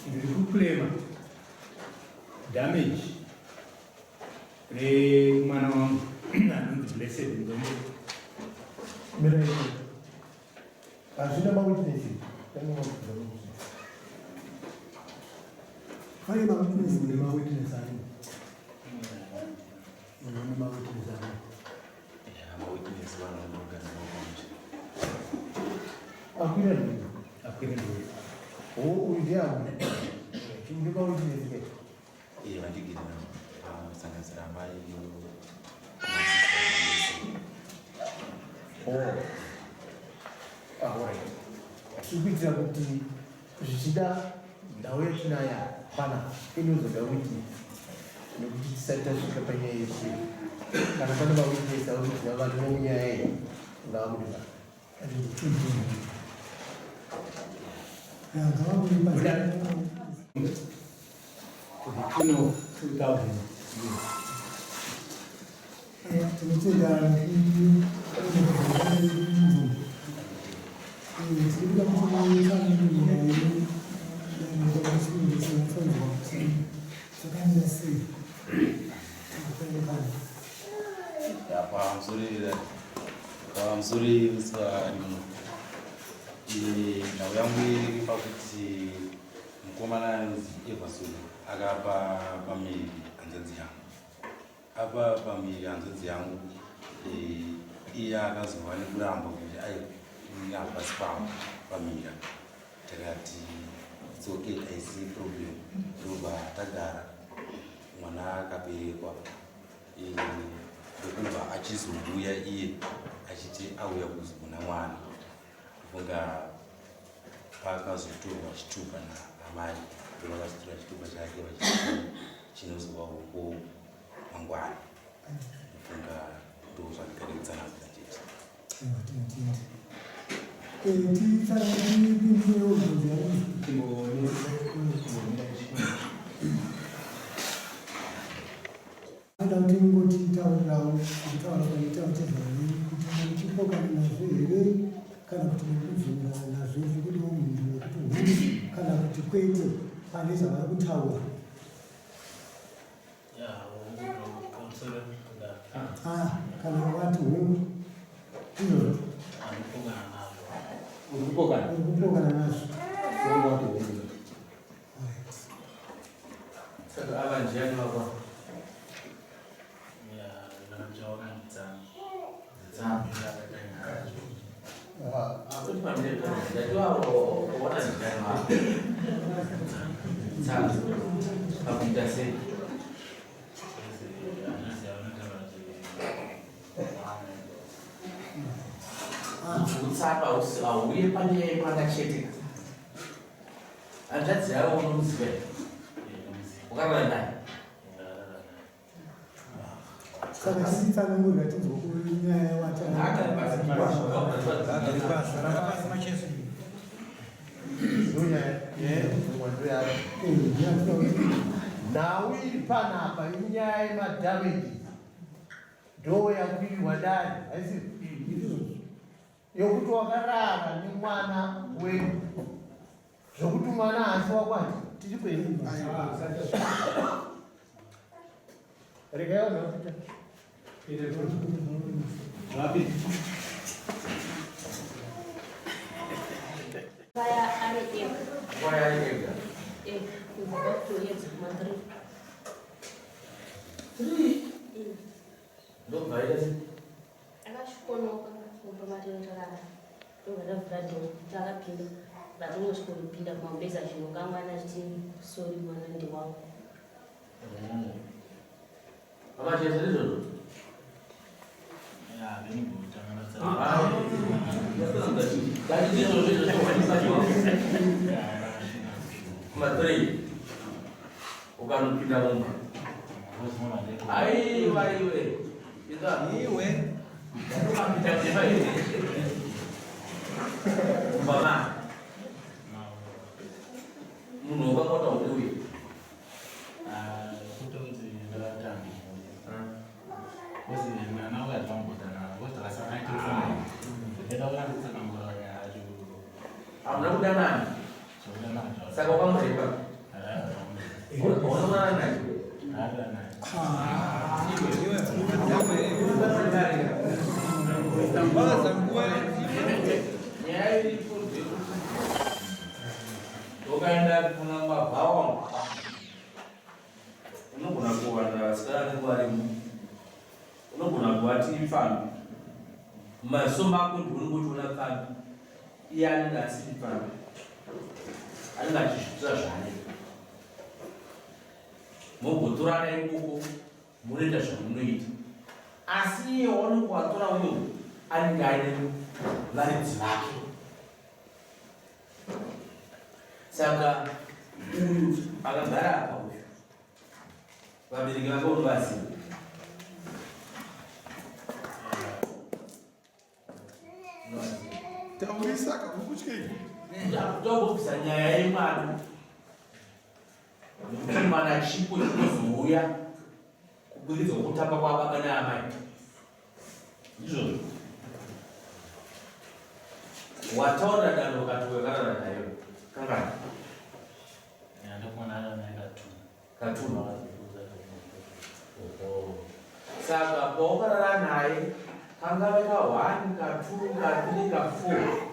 Ndikuklema damage remwana wangu anonzi Blessed Ndombe. Hazvina mawitness pane mawitness ari mawitness ari Akwira ndiri uyu ndiani chimudi mawitness ke vandigirira kusanganisira amai kuitira kuti zvichida ndau yatinaya pana inozoda witness nekuti tisati tasvika panyaya yese kana pane mawitness auitina vanhu nomunyaya iyi ngaamudiva kuno 2000 pamsuririswa nhau yangu iri pakuti mukomana anonzi Everson akapa pamiri hanzvadzi yangu apa pamiri hanzvadzi yangu iye akazova nekuramba kuti apasi pavo pamira takati it's okay, I see problem ndobva tagara mwana akaberekwa ndokubva achizouya iye achiti auya kuzogona mwana kufunga pakazotorwa chitupa namai ndovakazotora chitupa chake vachii chinozova uko mangwana kufunga ndozvandikarekutsanangura chete kana kuti mukubvunza nazvo zvekuti munhu wekuti kana kuti kwete pane zvavari kutaura kana vati izvozvo urikupokana nazvo saka ava ndiani vava auye pane pakachete hanzvadzi yavo unomuziva ukarara naye saka tisitsanangurira tinzwa kunyaya nhau iri panapa inyaya yemadhameji ndo yakwiriwa dani haisi yokuti wakarara nemwana wedu zvokuti mwana hasi wakwati tiri kwenu rekaiwanauita Saya ari ega. Why are you here? About 2 years, mother. Don't buy it. Akashikonoka kumatenderana. Ndovadavhura ndo takapinda. Vatomosvika kupinda kumabeza zvino kamwana chiti sori mwana ndiwangu. How much is it? Yeah, very good. That is Matri. Ukanupinda mumba. Aiwa iwe. Iwe. Ukapita tema hivi. Mama. Muno ukamota uwe. Amna muda nani? Saka ukamureka. Unaona nani? Ukaenda kuna mabao. Unogona kuwanda sikana kwarimu. Unogona kuwati mfano. Masoma kundunukuchona kana. Iyani nasi mfano. Angachishutsa zvane. Mugotora nenguko munoita zvamunoita. Asi wanokuwatora uyo anenge aine varidzi vake. Saka uyu akagara apa uyu. Vabereki vake unovaziva. Taurisa kakukutyeni. Ndakutobvisa nyaya yemwana. Nokuti mwana chipo chinozouya kubudikidza kwekutamba kwababa naamai. Izvozvo. Wataura danho ukati wakarara nayo. Kangani? Katuna. Saka pawakarara naye kangave ka1, ka2, ka3, ka4.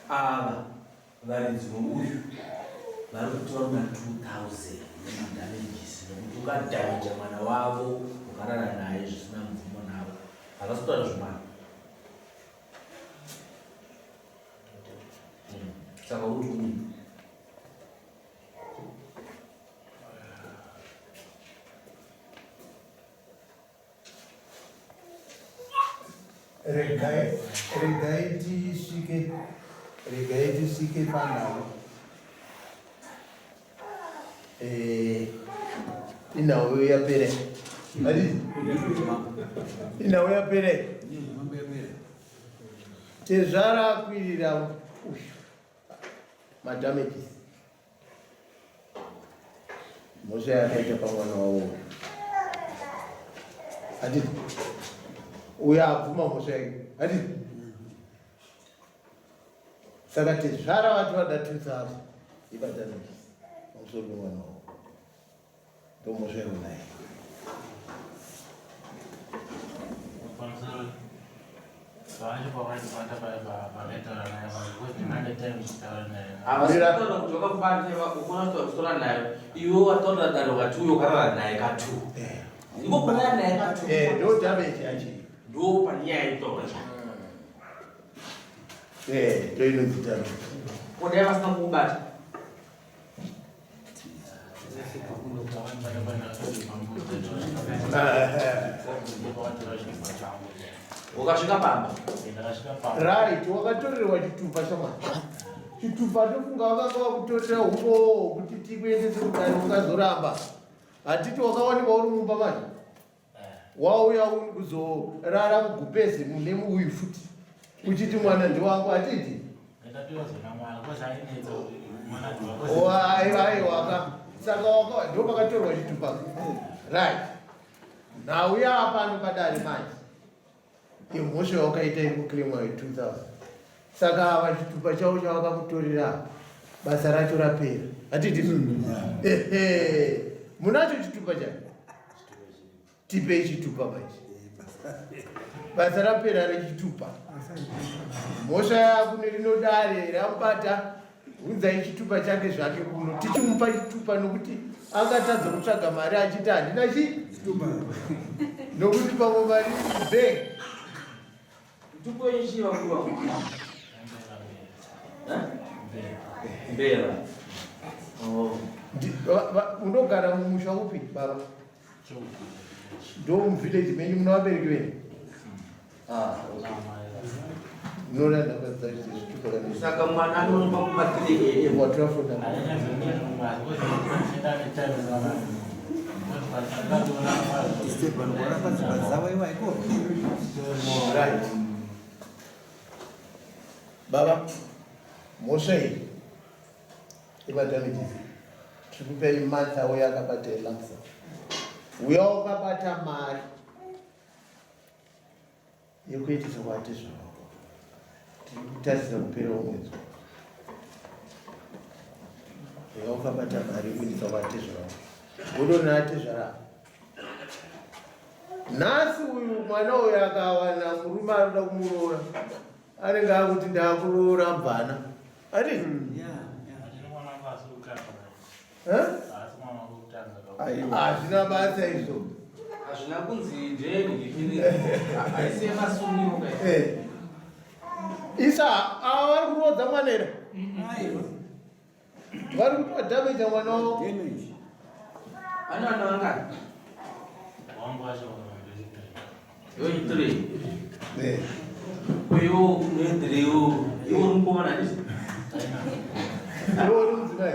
Ava varidzi vomuyu vari kutora una 2,000 nemadamages nokuti ukadhamija mwana wavo ukarara naye zvisina mvumo navo havasitwara zvemwana. Saka uti kudini? Regai tisvike panhau. Inhau yapere. Inhau yapere. Tezvara kwirira madamages. Moshe yakaita pamwana wavo. Ati uya abvuma mhosva yake. Ati saka tezvara vati vada 2,000 ibadamages pamusoro pemwana wavo. Ndomhosva yonaye. Havasitona kuti wakakubata nayo. Iwe wataura danho kati uyo ukarara naye ka2. Ivo kurara naye ka2. Ndo damage yacho. Ndo panyaya itocha. Ndo inonzi damage. Kodai vasina kukubata. Ukasvika pamba. Right, wakatorerwa chitupa chamwana. Chitupa ndofunga wakanga wakutorera huko kuti tikuendese kudai ukazoramba. Hatiti wakawanikwa uri mumba manje. Wauya kuzorara mugupezi mune uyu futi. Uchiti mwana ndiwangu hatiti. Aiwa. Saka ndo pakatorwa chitupa. Right. Nauya pano padare manje. Imhosva wakaita ikukirimwa 2,000. Saka ava chitupa chavo chavakamutorera basa racho rapera. Hatiti munacho chitupa chake. Tipei chitupa manje. Basa rapera rechitupa. Mhosva yako nerinodare ramubata. Unzai chitupa chake zvake kuno. Tichimupa chitupa nokuti angatadza kutsvaga mari achiti handina chitupa. Nokuti pamwe mari bank. Tupo ishi wakua. Mbera. Unogara mumusha upi baba? Ndo muvillage menyu muno vabereki venyu? Nora ndakadza zvitupa kana Saka mwana anopa kumatireke watafunda Stefan warakadzibva ikoko. right. Baba, mhosva iyi imadamages tirikupei mantha uya akabata elamsa uya wakabata mari yekuitisa kwati zvavako tirikutarisa kupera umwedzi uya wakabata mari yekuitisa kwati zvavako godonati zvarava nhasi uyu mwana uyu akawana murume anoda kumuroora anenge akuti ndakuroora mbana ati hazvina basa izvo hazvina kunzi ndeni haisiye masungiro isa ava vari kurodza mwanera vari kutoa dhameja mwana wavo ana wangani yoitire uyo unoendereyo iwo uri mukomana ndisi iwo uri mudzimai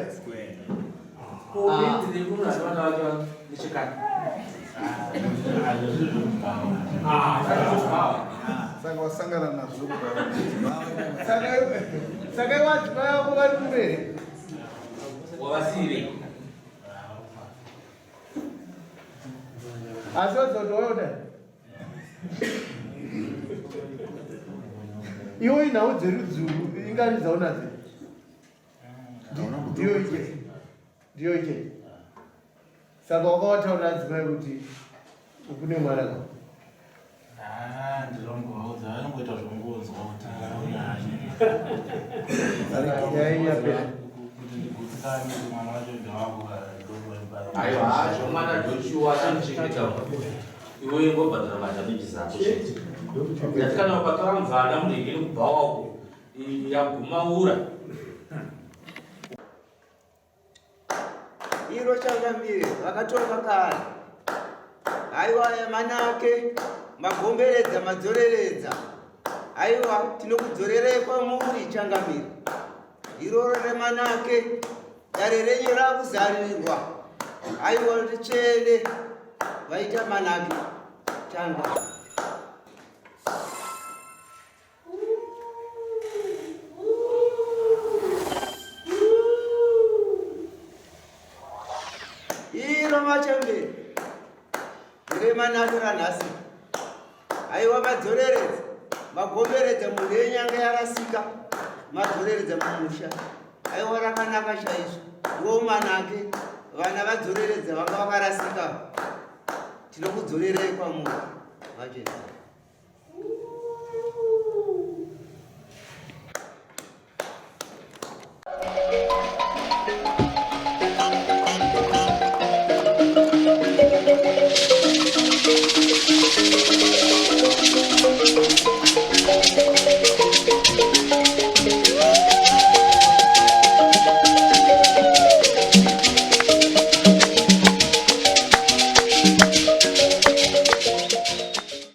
unoenderei kunohati vana vake nechekani Saka wasangana nazvo saka iwadzimai vako vari kumberi wavasire asi wadzotoyoda iwo inhau dzerudzuru ingaridzaunadze ndiyo iche saka wakavataura adzimai kuti ukune mwana ka ndilongoudza anongoita zvongonzwa kuti yainyapera kuti ndigutsikane kuti mwana wacho ndewangu aiwa hazvo mwana joshua achamuchengeta iwe ngobhadhara madhameji zako chete yati kana ukatora mvana murengeni kubva wako yagumaura iro changamire vakatora kare aiwa manake magomberedza madzoreredza aiwa tinokudzorerei kwamuri changamire iroro remanake dare renyu rakuzarirwa aiwa richene vaita manake changa iro machemberi remanake ranhasi aiwa madzoreredza magomberedza mhuri yenyanga yarasika madzoreredza mumusha aiwa rakanaka chaizvo iwo manake vana vadzoreredza vanga vakarasika tinokudzorerei kwamuri vachena